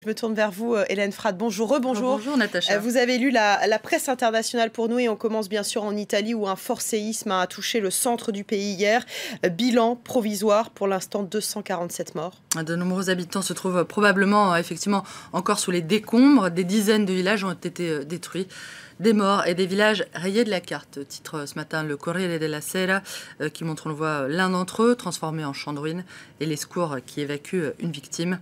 me tourne vers vous, Hélène Frade. Bonjour, rebonjour. Bonjour Natacha. Vous avez lu la presse internationale pour nous et on commence bien sûr en Italie où un fort séisme a touché le centre du pays hier. Bilan provisoire, pour l'instant 247 morts. De nombreux habitants se trouvent probablement effectivement encore sous les décombres. Des dizaines de villages ont été détruits. Des morts et des villages rayés de la carte. Titre ce matin le Corriere della Sera qui montre, on le voit, l'un d'entre eux transformé en champ de ruines et les secours qui évacuent une victime.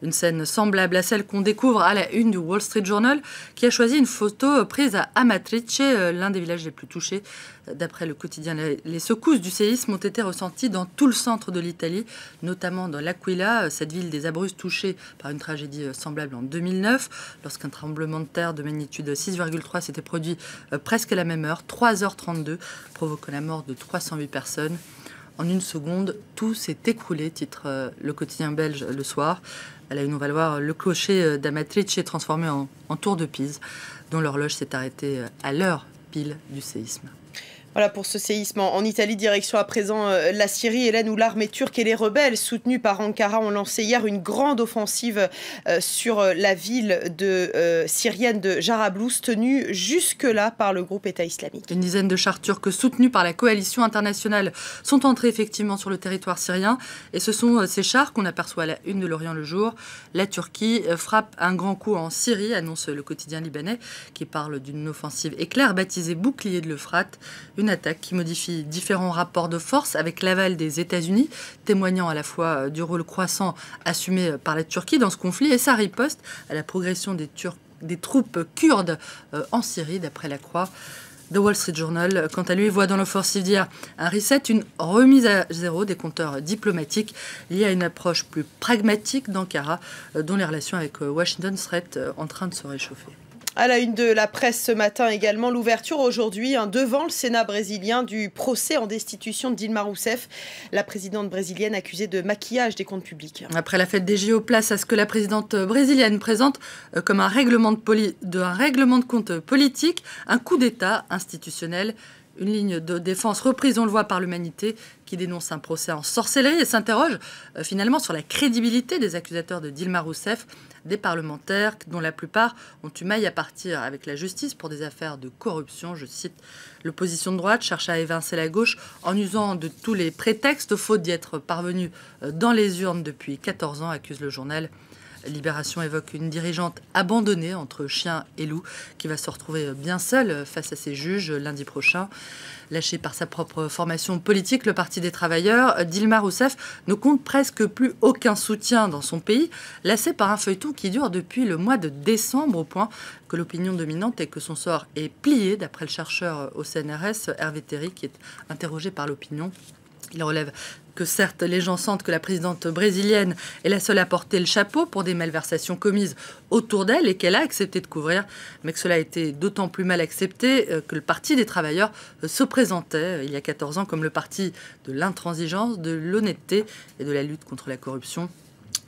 Une scène semblable à celle qu'on découvre à la une du Wall Street Journal qui a choisi une photo prise à Amatrice, l'un des villages les plus touchés. D'après le quotidien, les secousses du séisme ont été ressenties dans tout le centre de l'Italie, notamment dans l'Aquila, cette ville des Abruzzes touchée par une tragédie semblable en 2009, lorsqu'un tremblement de terre de magnitude 6,3 s'était produit presque à la même heure, 3h32, provoquant la mort de 308 personnes. En une seconde, tout s'est écroulé, titre le quotidien belge Le Soir. À la une, on va le voir, le clocher d'Amatrice est transformé en tour de Pise, dont l'horloge s'est arrêtée à l'heure pile du séisme. Voilà pour ce séisme en Italie, direction à présent la Syrie, Hélène, où l'armée turque et les rebelles soutenus par Ankara ont lancé hier une grande offensive sur la ville syrienne de Jarablus, tenue jusque-là par le groupe État islamique. Une dizaine de chars turcs soutenus par la coalition internationale sont entrés effectivement sur le territoire syrien. Et ce sont ces chars qu'on aperçoit à la une de l'Orient le jour. La Turquie frappe un grand coup en Syrie, annonce le quotidien libanais, qui parle d'une offensive éclair baptisée Bouclier de l'Euphrate. Une attaque qui modifie différents rapports de force avec l'aval des États-Unis, témoignant à la fois du rôle croissant assumé par la Turquie dans ce conflit et sa riposte à la progression des troupes kurdes en Syrie, d'après la Croix. The Wall Street Journal, quant à lui, voit dans l'offensive d'hier un reset, une remise à zéro des compteurs diplomatiques liée à une approche plus pragmatique d'Ankara, dont les relations avec Washington seraient en train de se réchauffer. À la une de la presse ce matin également, l'ouverture aujourd'hui devant le Sénat brésilien du procès en destitution de Dilma Rousseff, la présidente brésilienne accusée de maquillage des comptes publics. Après la fête des JO, place à ce que la présidente brésilienne présente comme un règlement de compte politique, un coup d'État institutionnel. Une ligne de défense reprise, on le voit, par l'Humanité, qui dénonce un procès en sorcellerie et s'interroge finalement sur la crédibilité des accusateurs de Dilma Rousseff, des parlementaires dont la plupart ont eu maille à partir avec la justice pour des affaires de corruption. Je cite, l'opposition de droite cherche à évincer la gauche en usant de tous les prétextes, faute d'y être parvenue dans les urnes depuis 14 ans, accuse le journal. Libération évoque une dirigeante abandonnée entre chien et loup qui va se retrouver bien seule face à ses juges lundi prochain. Lâchée par sa propre formation politique, le Parti des Travailleurs, Dilma Rousseff ne compte presque plus aucun soutien dans son pays, lassée par un feuilleton qui dure depuis le mois de décembre, au point que l'opinion dominante est que son sort est plié, d'après le chercheur au CNRS, Hervé Théry, qui est interrogé par l'opinion. Il relève que certes, les gens sentent que la présidente brésilienne est la seule à porter le chapeau pour des malversations commises autour d'elle et qu'elle a accepté de couvrir, mais que cela a été d'autant plus mal accepté que le Parti des Travailleurs se présentait il y a 14 ans comme le parti de l'intransigeance, de l'honnêteté et de la lutte contre la corruption.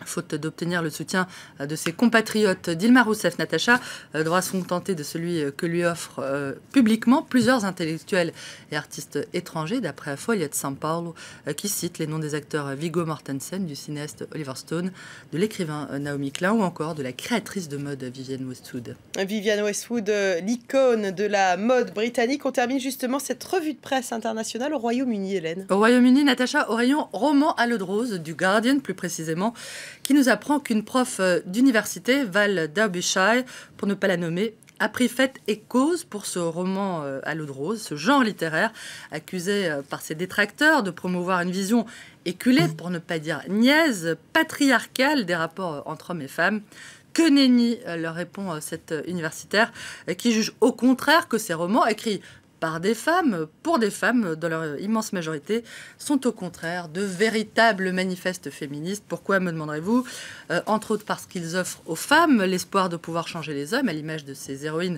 Faute d'obtenir le soutien de ses compatriotes, Dilma Rousseff, Natacha, devra se contenter de celui que lui offrent publiquement plusieurs intellectuels et artistes étrangers, d'après Folha de São Paulo, qui cite les noms des acteurs Viggo Mortensen, du cinéaste Oliver Stone, de l'écrivain Naomi Klein ou encore de la créatrice de mode Vivienne Westwood. Vivienne Westwood, l'icône de la mode britannique. On termine justement cette revue de presse internationale au Royaume-Uni, Hélène. Au Royaume-Uni, Natacha, au rayon roman à l'eau de rose, du Guardian plus précisément, qui nous apprend qu'une prof d'université, Val Derbyshire, pour ne pas la nommer, a pris fait et cause pour ce roman à l'eau de rose, ce genre littéraire, accusé par ses détracteurs de promouvoir une vision éculée, pour ne pas dire niaise, patriarcale des rapports entre hommes et femmes. Que nenni, leur répond cette universitaire, qui juge au contraire que ces romans écrits par des femmes, pour des femmes, dans leur immense majorité, sont au contraire de véritables manifestes féministes. Pourquoi, me demanderez-vous? Entre autres parce qu'ils offrent aux femmes l'espoir de pouvoir changer les hommes, à l'image de ces héroïnes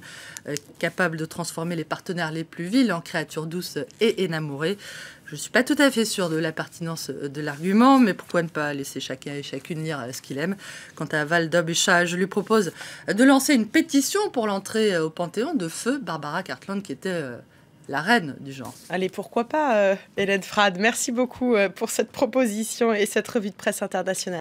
capables de transformer les partenaires les plus vils en créatures douces et énamourées. Je ne suis pas tout à fait sûre de la pertinence de l'argument, mais pourquoi ne pas laisser chacun et chacune lire ce qu'il aime. Quant à Val Derbyshire, je lui propose de lancer une pétition pour l'entrée au Panthéon de feu Barbara Cartland, qui était la reine du genre. Allez, pourquoi pas, Hélène Frade. Merci beaucoup pour cette proposition et cette revue de presse internationale.